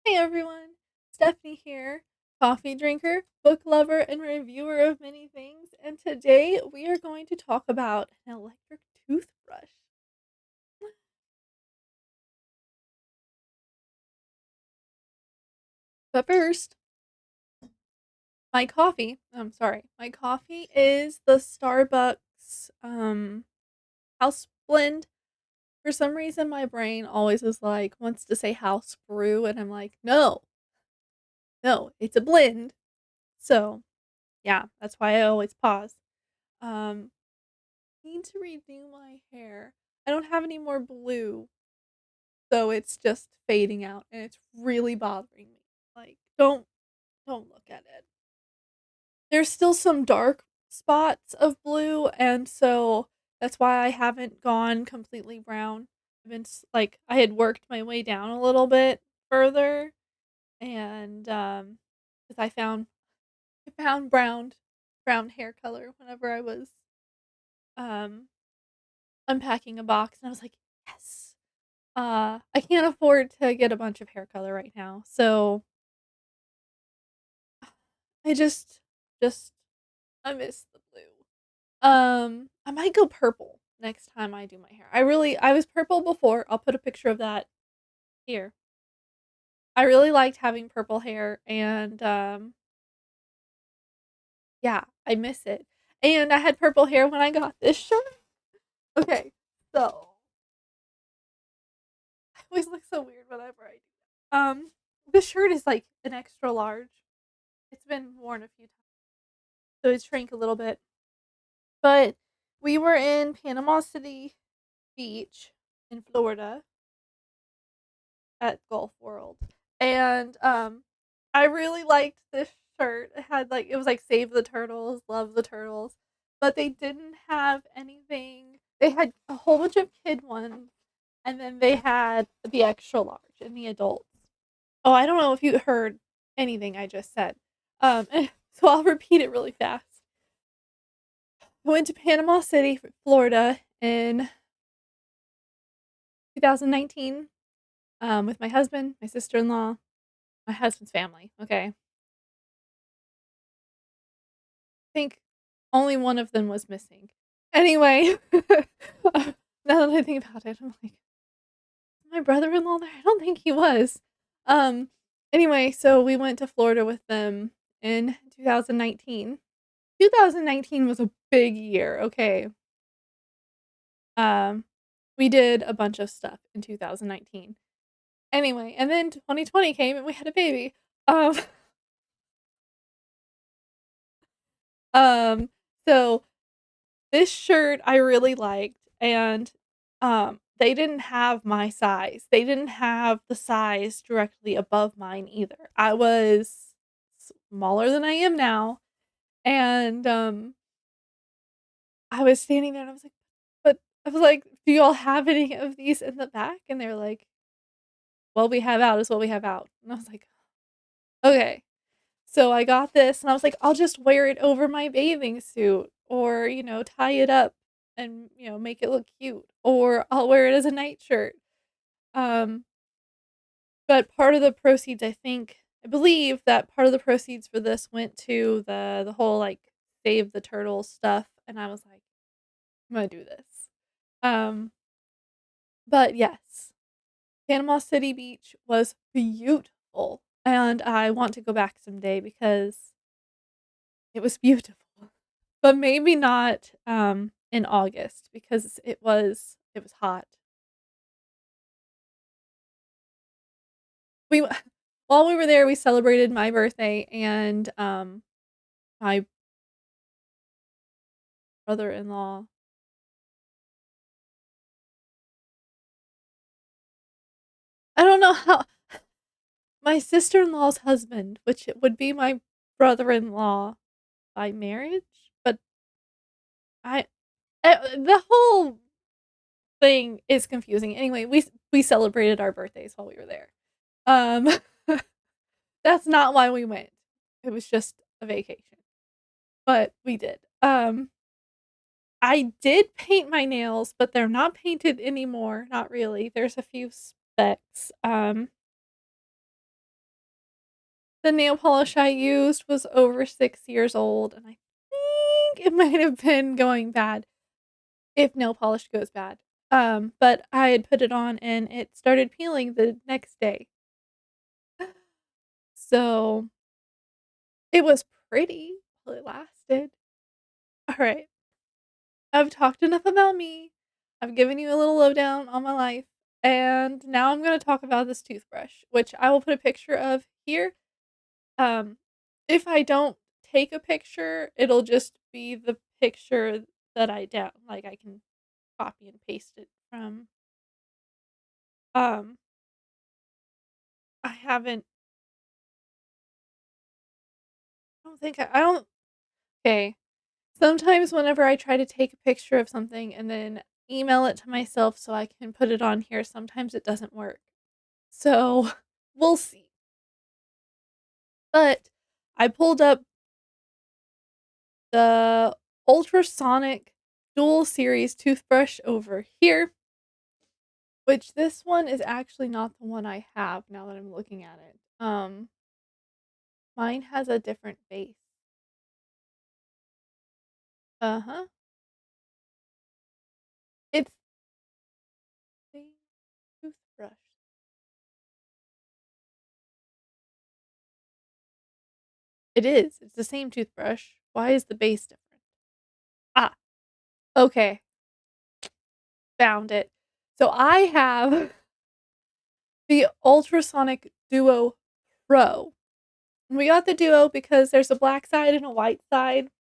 Hey everyone, Stephanie here, coffee drinker, book lover, and reviewer of many things. And today we are going to talk about an electric toothbrush. But first, my coffee is the Starbucks house blend. For some reason, my brain always is like, wants to say house brew, and I'm like, no, no, it's a blend. So, yeah, that's why I always pause. Um, Need to redo my hair. I don't have any more blue, so it's just fading out and it's really bothering me. Like, don't look at it. There's still some dark spots of blue, and so that's why I haven't gone completely brown. I've been like I had worked my way down a little bit further, and because I found brown hair color whenever I was um unpacking a box, and I was like, yes. I can't afford to get a bunch of hair color right now, so I just I miss the blue. I might go purple next time I do my hair. I was purple before. I'll put a picture of that here. I really liked having purple hair, and yeah, I miss it. And I had purple hair when I got this shirt. Okay, so I always look so weird whenever I do that. This shirt is like an extra large. It's been worn a few times, so it shrank a little bit. But we were in Panama City Beach in Florida at Gulf World. And I really liked this shirt. It was like save the turtles, love the turtles. But they didn't have anything. They had a whole bunch of kid ones, and then they had the extra large and the adults. Oh, I don't know if you heard anything I just said. So I'll repeat it really fast. I went to Panama City, Florida in 2019 with my husband, my sister-in-law, my husband's family. Okay. I think only one of them was missing. Anyway, now that I think about it, I'm like, my brother-in-law there? I don't think he was. Um, anyway, so we went to Florida with them in 2019. 2019 was a big year, okay. Um, we did a bunch of stuff in 2019. Anyway, and then 2020 came and we had a baby. Um, um, so this shirt I really liked, and they didn't have my size. They didn't have the size directly above mine either. I was smaller than I am now, and I was standing there and I was like, but I was like, "Do y'all have any of these in the back?" And they're like, "What we have out is what we have out." And I was like, "Okay." So I got this and I was like, I'll just wear it over my bathing suit or, tie it up and, make it look cute or I'll wear it as a nightshirt. Um, but part of the proceeds, I believe that part of the proceeds for this went to the whole like save the turtles stuff, and I was like, I'm gonna do this. Um, but yes, Panama City Beach was beautiful, and I want to go back someday because it was beautiful. But maybe not, in August because it was hot. We while we were there, we celebrated my birthday and, my brother-in-law. I don't know how my sister-in-law's husband, which it would be my brother-in-law by marriage, but I the whole thing is confusing. Anyway, we celebrated our birthdays while we were there. Um, that's not why we went. It was just a vacation, but we did. I did paint my nails, but they're not painted anymore, not really. There's a few specks. The nail polish I used was over 6 years old, and I think it might have been going bad if nail polish goes bad. But I had put it on and it started peeling the next day. So, it was pretty while it lasted. Alright, I've talked enough about me. I've given you a little lowdown on my life, and now I'm gonna talk about this toothbrush, which I will put a picture of here. Um, if I don't take a picture, it'll just be the picture that like, I can copy and paste it from. Um, I haven't I don't okay. Sometimes whenever I try to take a picture of something and then email it to myself so I can put it on here, sometimes it doesn't work. So, we'll see. But I pulled up the Ultrasonic Dual Series toothbrush over here, which this one is actually not the one I have now that I'm looking at it. Mine has a different base. Uh-huh. It's the toothbrush. It is. It's the same toothbrush. Why is the base different? Ah, okay. Found it. So I have the Ultrasonic Duo Pro. We got the Duo because there's a black side and a white side,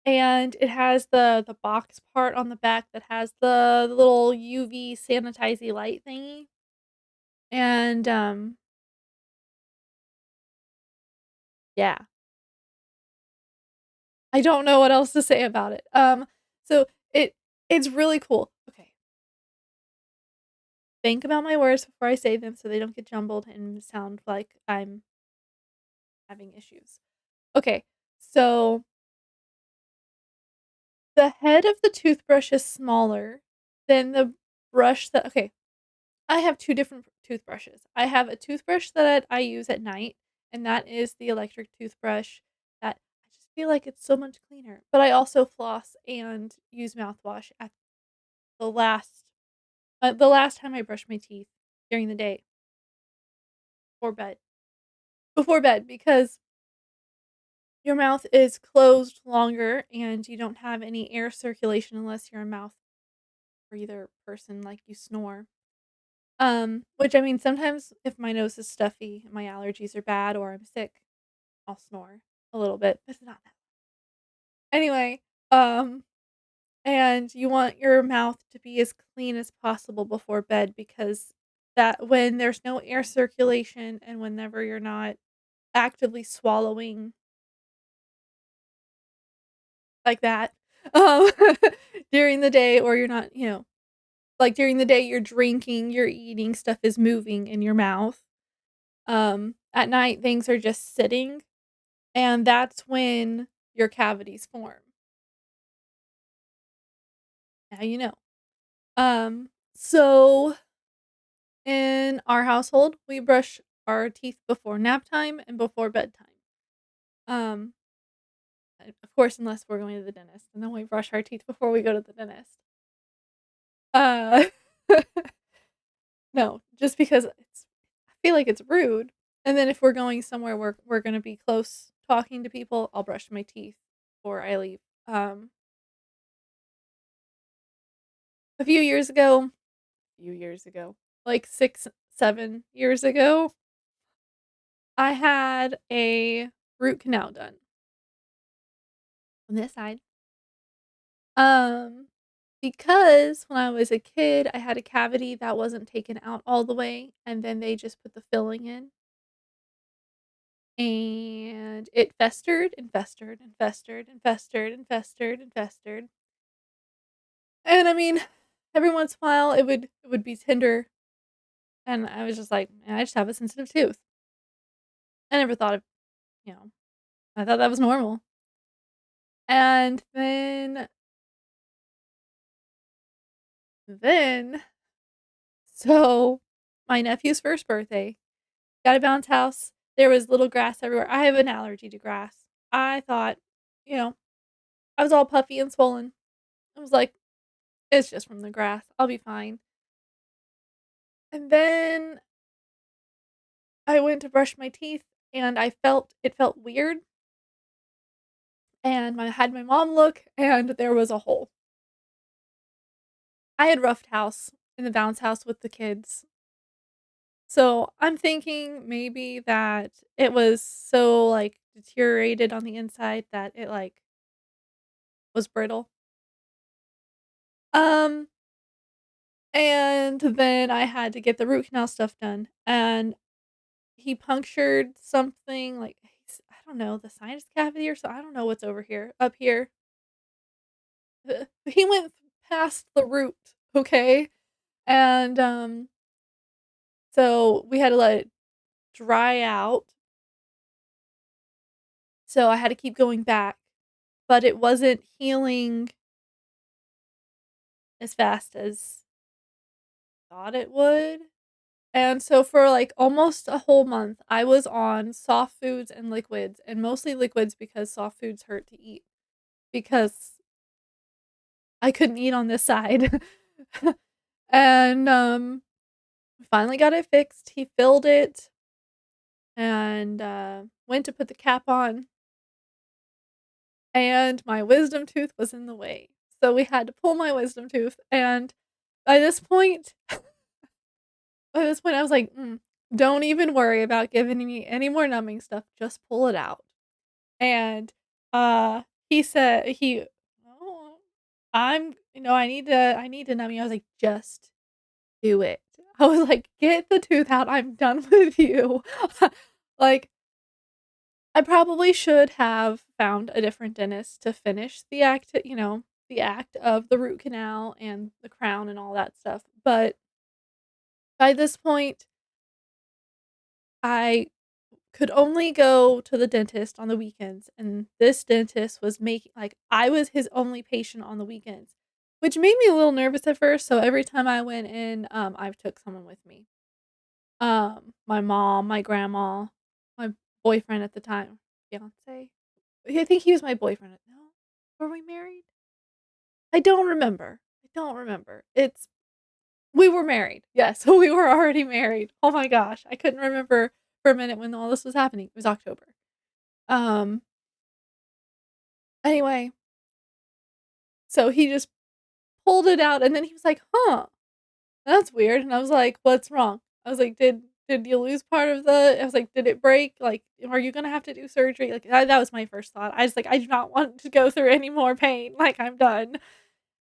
and it has the box part on the back that has the little UV sanitizy light thingy, and, yeah. I don't know what else to say about it. So it it's really cool. Okay, think about my words before I say them so they don't get jumbled and sound like I'm having issues. Okay, so the head of the toothbrush is smaller than the brush that okay, I have 2 different toothbrushes. I have a toothbrush that I use at night, and that is the electric toothbrush that I just feel like it's so much cleaner, but I also floss and use mouthwash at the last the last time I brush my teeth during the day before bed. Before bed, because your mouth is closed longer and you don't have any air circulation unless you're a mouth breather person, like you snore. Which I mean, sometimes if my nose is stuffy, my allergies are bad, or I'm sick, I'll snore a little bit, but it's not that. Anyway, um, and you want your mouth to be as clean as possible before bed because that when there's no air circulation and whenever you're not actively swallowing like that, um, during the day, or you're not, like during the day you're drinking, you're eating, stuff is moving in your mouth. At night things are just sitting, and that's when your cavities form. Now you know. So in our household, we brush our teeth before nap time and before bedtime. Um, of course, unless we're going to the dentist, and then we brush our teeth before we go to the dentist. Uh, no, just because I feel like it's rude. And then if we're going somewhere where we're gonna be close talking to people, I'll brush my teeth before I leave. A few years ago, like 6, 7 years ago, I had a root canal done on this side. Um, because when I was a kid, I had a cavity that wasn't taken out all the way, and then they just put the filling in, and it festered and festered and festered and festered and festered and festered. And I mean, every once in a while it would be tender, and I was just like, "Man, I just have a sensitive tooth." I never thought of, you know, I thought that was normal. And then so my nephew's first birthday, got a bounce house. there was little grass everywhere. I have an allergy to grass. I thought, you know, I was all puffy and swollen. I was like, "It's just from the grass. I'll be fine." And then I went to brush my teeth and it felt weird, and I had my mom look and there was a hole. I had roughed house in the bounce house with the kids. So, I'm thinking maybe that it was so, like, deteriorated on the inside that it, like, was brittle. Um, and then I had to get the root canal stuff done, and he punctured something, like, I don't know, the sinus cavity or so I don't know what's over here up here. He went past the root, okay? And, so we had to let it dry out, so I had to keep going back, but it wasn't healing as fast as thought it would. And so for, like, almost a whole month, I was on soft foods and liquids, and mostly liquids because soft foods hurt to eat, because I couldn't eat on this side. And, finally got it fixed. He filled it and, went to put the cap on, and my wisdom tooth was in the way. So we had to pull my wisdom tooth, and by this point I was like, don't even worry about giving me any more numbing stuff, just pull it out." And, he said "Oh, I need to numb you." I was like, "Just do it." I was like, "Get the tooth out, I'm done with you." Like, I probably should have found a different dentist to finish the act of the root canal and the crown and all that stuff, but by this point, I could only go to the dentist on the weekends, and this dentist was making like, I was his only patient on the weekends, which made me a little nervous at first, so every time I went in, I took someone with me. My mom, my grandma, my boyfriend at the time, fiance? I think he was my boyfriend at no? Were we married? I don't remember. We were married, yes, we were already married. Oh my gosh, I couldn't remember for a minute when all this was happening. It was October. Um, anyway, so he just pulled it out and then he was like, "Huh, that's weird." And I was like, "What's wrong?" I was like, "Did you lose part of the" I was like, "Did it break? Like, are you gonna have to do surgery?" Like, that was my first thought. I was like, "I do not want to go through any more pain, like, I'm done."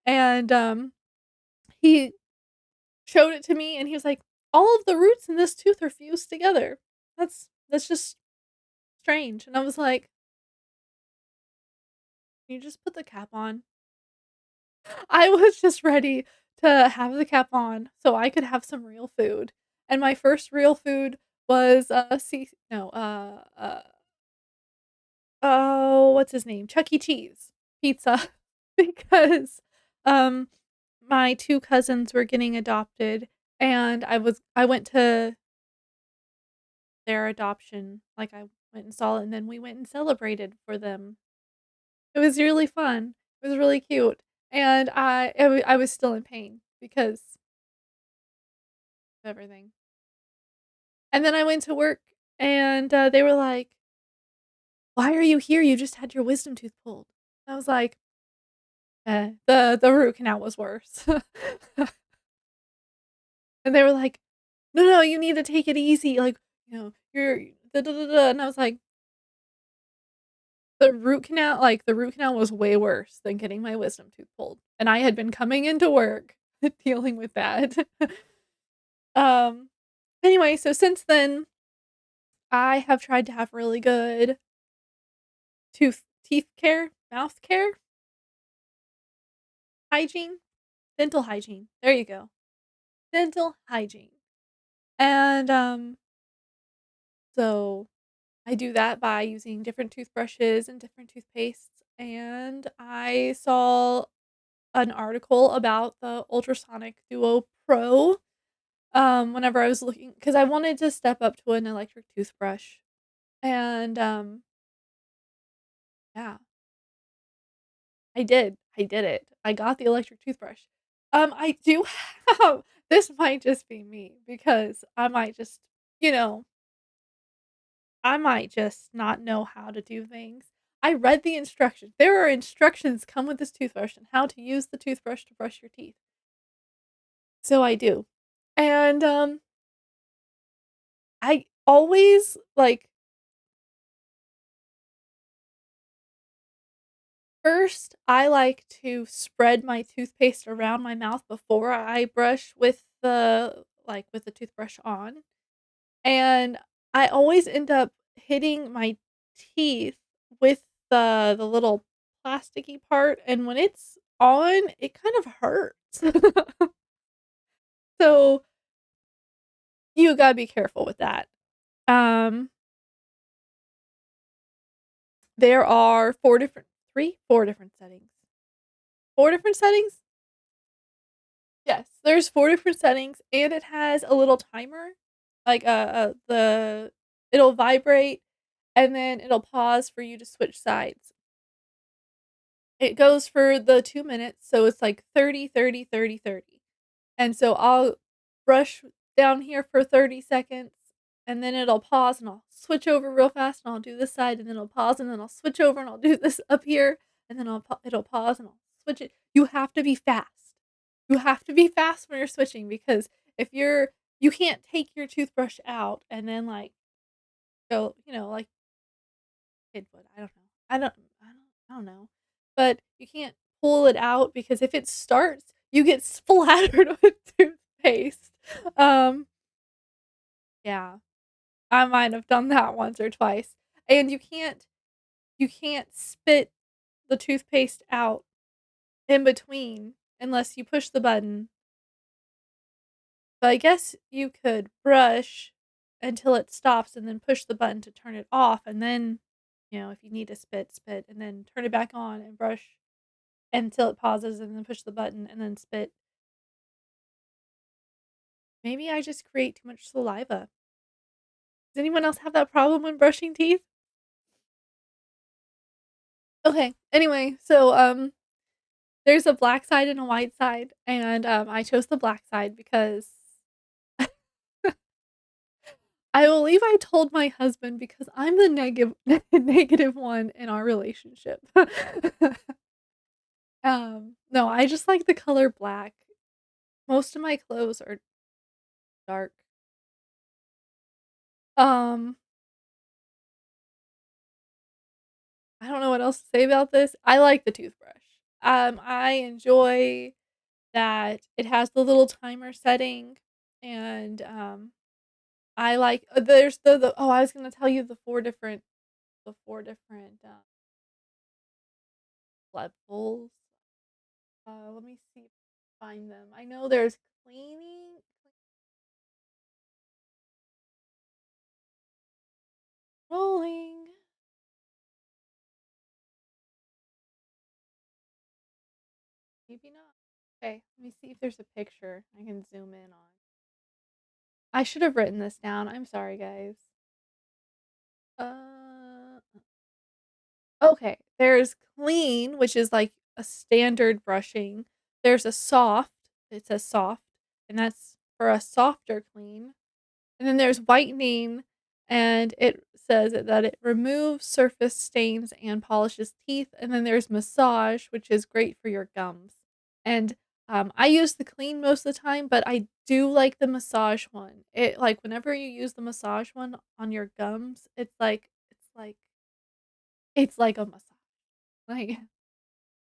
And, he showed it to me and he was like, "All of the roots in this tooth are fused together. That's just strange." And I was like, "Can you just put the cap on?" I was just ready to have the cap on so I could have some real food. And my first real food was, C no, oh, what's his name? Chuck E. Cheese pizza because, um, my 2 cousins were getting adopted, and I went to their adoption, like, I went and saw it, and then we went and celebrated for them. It was really fun. It was really cute, and I was still in pain because of everything. And then I went to work, and, they were like, "Why are you here? You just had your wisdom tooth pulled." I was like, the root canal was worse." And they were like, "No, no, you need to take it easy, like, you're da da da da," and I was like, the root canal was way worse than getting my wisdom tooth pulled, and I had been coming into work dealing with that. Um, anyway, so since then, I have tried to have really good teeth care, mouth care, hygiene, dental hygiene. There you go. Dental hygiene. And, so I do that by using different toothbrushes and different toothpastes, and I saw an article about the Ultrasonic Duo Pro, whenever I was looking because I wanted to step up to an electric toothbrush, And, yeah, I did it. I got the electric toothbrush. I do have this might just be me because you know, I might just not know how to do things. I read the instructions. There are instructions come with this toothbrush and how to use the toothbrush to brush your teeth. So I do. And, I always, like first, I like to spread my toothpaste around my mouth before I brush with the toothbrush on, and I always end up hitting my teeth with the little plasticky part, and when it's on, it kind of hurts. So, you gotta be careful with that. Um, there are 4 different 3? 4 different settings. 4 different settings? Yes, there's 4 different settings, and it has a little timer, like, the it'll vibrate, and then it'll pause for you to switch sides. It goes for the 2 minutes, so it's like 30, 30, 30, 30. And so I'll brush down here for 30 seconds, and then it'll pause, and I'll switch over real fast, and I'll do this side, and then it'll pause, and then I'll switch over, and I'll do this up here, and then it'll pause, and I'll switch it. You have to be fast. You have to be fast when you're switching because if you can't take your toothbrush out and then, like, go, like kid would. I don't know. I don't know. But you can't pull it out because if it starts, you get splattered with toothpaste. Um, yeah, I might have done that once or twice. And you can't spit the toothpaste out in between unless you push the button. But I guess you could brush until it stops and then push the button to turn it off, and then, if you need to spit, spit, and then turn it back on and brush until it pauses and then push the button and then spit. Maybe I just create too much saliva. Does anyone else have that problem when brushing teeth? Okay. Anyway, so there's a black side and a white side, and I chose the black side because I believe I told my husband because I'm the negative negative one in our relationship. No, I just like the color black. Most of my clothes are dark. Um, I don't know what else to say about this. I like the toothbrush. I enjoy that it has the little timer setting, and I like there's I was gonna tell you the 4 different levels. Let me see if I can find them. I know there's cleaning, rolling, maybe not. Okay, let me see if there's a picture I can zoom in on. I should have written this down. I'm sorry, guys. Uh, okay. There's clean, which is like a standard brushing. There's a soft. It says soft, and that's for a softer clean. And then there's whitening, and it says that it removes surface stains and polishes teeth. And then there's massage, which is great for your gums. And I use the clean most of the time, but I do like the massage one. It like whenever you use the massage one on your gums, it's like a massage. Like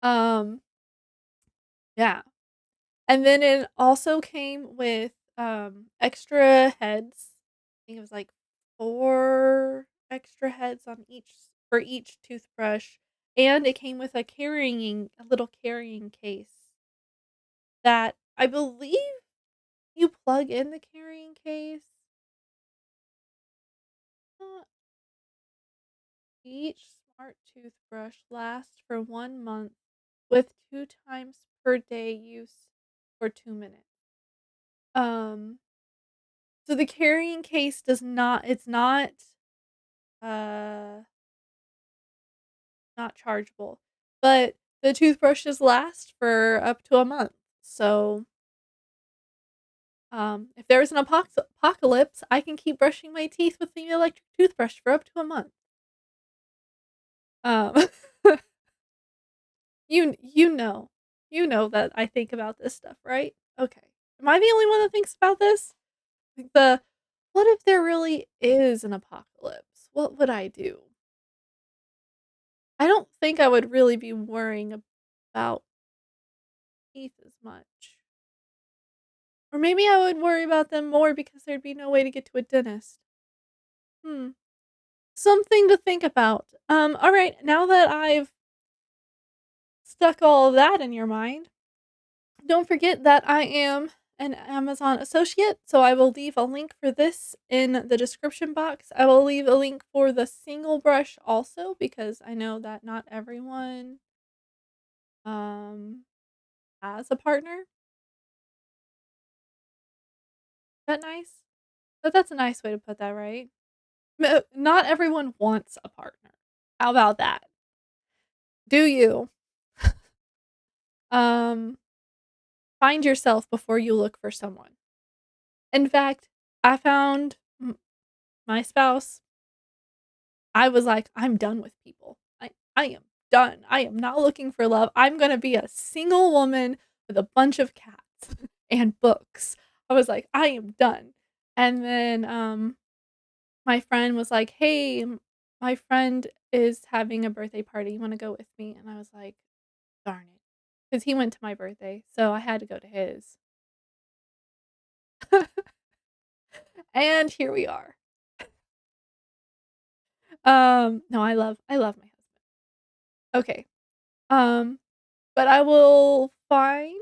um yeah. And then it also came with extra heads. I think it was like 4 extra heads on each for each toothbrush. And it came with a little carrying case that I believe you plug in the carrying case. Uh, Each smart toothbrush lasts for 1 month with 2 times per day use for 2 minutes. Um, so the carrying case does not it's not, uh, not chargeable, but the toothbrushes last for up to a month. So, if there is an apocalypse, I can keep brushing my teeth with the electric toothbrush for up to a month. Um, you know, you know that I think about this stuff, right? Okay. Am I the only one that thinks about this? Like what if there really is an apocalypse? What would I do? I don't think I would really be worrying about teeth as much. Or maybe I would worry about them more because there'd be no way to get to a dentist. Hmm. Something to think about. All right, now that I've stuck all of that in your mind, don't forget that I am an Amazon associate, so I will leave a link for this in the description box. I will leave a link for the single brush also because I know that not everyone um has a partner. Is that nice? But that's a nice way to put that, right? Not everyone wants a partner. How about that? Do you? Um Find yourself before you look for someone. In fact, I found my spouse. I was like, I'm done with people. I am done. I am not looking for love. I'm going to be a single woman with a bunch of cats and books. I was like, I am done. And then my friend was like, "Hey, my friend is having a birthday party. You want to go with me?" And I was like, "Darn it." Cuz he went to my birthday, so I had to go to his. And here we are. No, I love my husband. Okay. Um, but I will find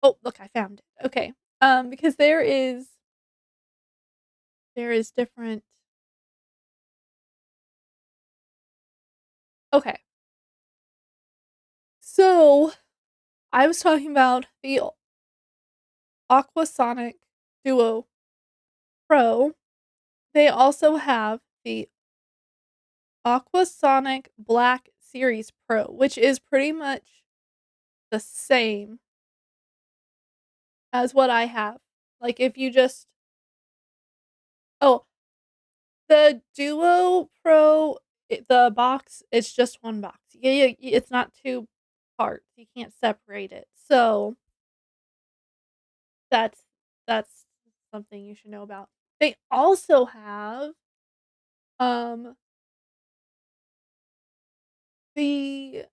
oh, look, I found it. Okay. Because there is different okay. So, I was talking about the AquaSonic Duo Pro. They also have the AquaSonic Black Series Pro, which is pretty much the same as what I have. Like, if you just oh, the Duo Pro, the box, it's just 1 box. Yeah, it's not 2 parts. You can't separate it. So, that's that's something you should know about. They also have, um, the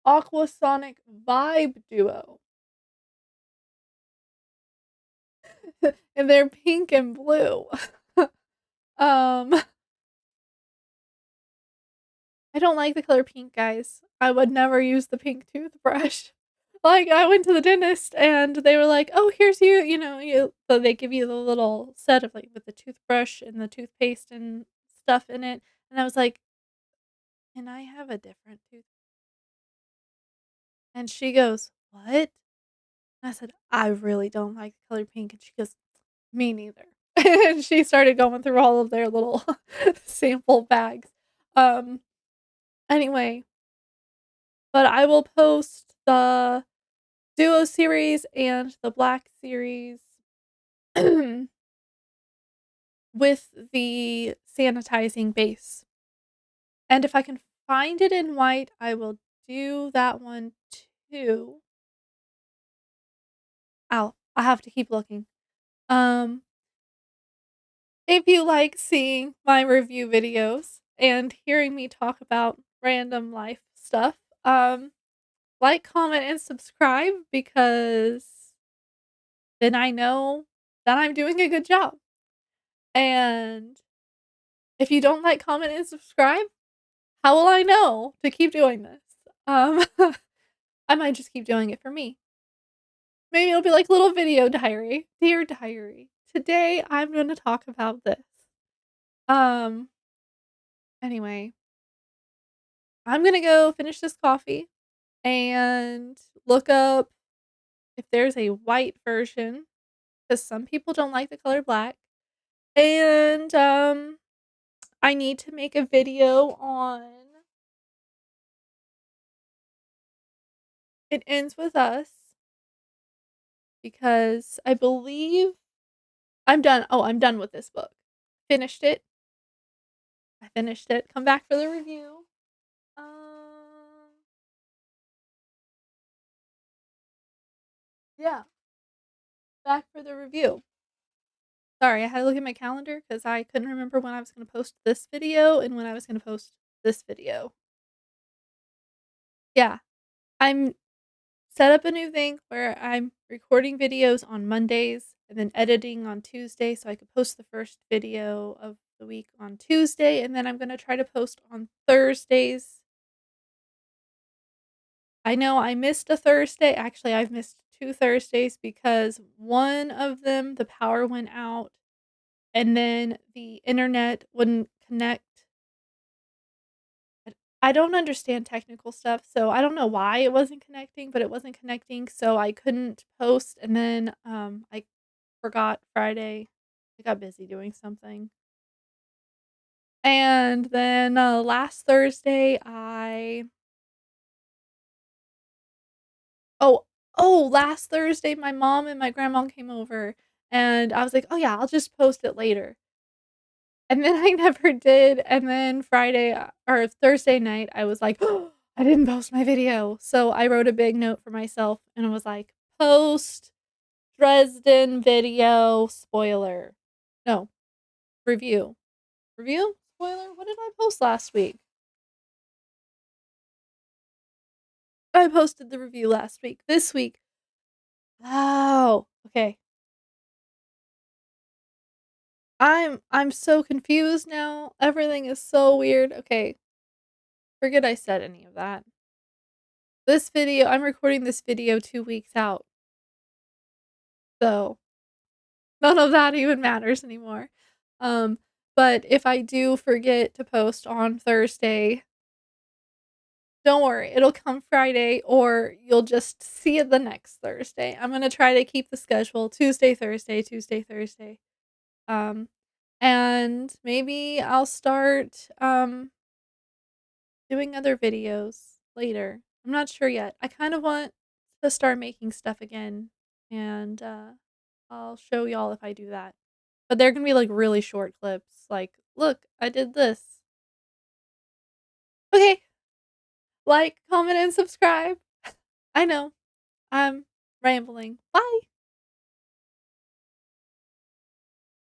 Aquasonic Vibe Duo, and they're pink and blue. Um, I don't like the color pink, guys. I would never use the pink toothbrush. Like, I went to the dentist and they were like, "Oh, here's you," so they give you the little set of, like, with the toothbrush and the toothpaste and stuff in it, and I was like, "Can I have a different tooth?" And she goes, "What?" And I said, "I really don't like the color pink," and she goes, "Me neither." And she started going through all of their little sample bags. Um, anyway, but I will post the Duo series and the Black series with the sanitizing base. And if I can find it in white, I will do that one too. I have to keep looking. Um, if you like seeing my review videos and hearing me talk about random life stuff, like, comment, and subscribe because then I know that I'm doing a good job. And if you don't like, comment, and subscribe, how will I know to keep doing this? Um, I might just keep doing it for me. Maybe it'll be like little video diary. Dear diary, today I'm going to talk about this. Um, anyway, I'm going to go finish this coffee and look up if there's a white version because some people don't like the color black. And, I need to make a video on It Ends With Us because I believe I'm done with this book. Finished it. I finished it. Come back for the review. Um, yeah, back for the review. Sorry, I had to look at my calendar because I couldn't remember when I was gonna post this video and when I was gonna post this video. Yeah, I'm set up a new thing where I'm recording videos on Mondays and then editing on Tuesday so I could post the first video of the week on Tuesday, and then I'm gonna try to post on Thursdays. I know I missed a Thursday. Actually, I've missed 2 Thursdays because one of them, the power went out and then the internet wouldn't connect. I don't understand technical stuff, so I don't know why it wasn't connecting, but it wasn't connecting, so I couldn't post, and then, I forgot Friday. I got busy doing something. And then, last Thursday, oh last Thursday, my mom and my grandma came over, and I was like, "Oh, yeah, I'll just post it later." And then I never did, and then Friday, or Thursday night, I was like, "Oh, I didn't post my video." So I wrote a big note for myself, and it was like, "Post Dresden video spoiler." No, review. Review? Spoiler? What did I post last week? I posted the review last week. This week, oh, okay. I'm so confused now. Everything is so weird. Okay, forget I said any of that. This video I'm recording this video 2 weeks out, so none of that even matters anymore. Um, but if I do forget to post on Thursday, don't worry, it'll come Friday or you'll just see it the next Thursday. I'm gonna try to keep the schedule Tuesday, Thursday, Tuesday, Thursday. Um, and maybe I'll start, doing other videos later. I'm not sure yet. I kind of want to start making stuff again, and, I'll show y'all if I do that. But they're gonna be, like, really short clips, like, "Look, I did this." Okay, like, comment, and subscribe. I know, I'm rambling. Bye.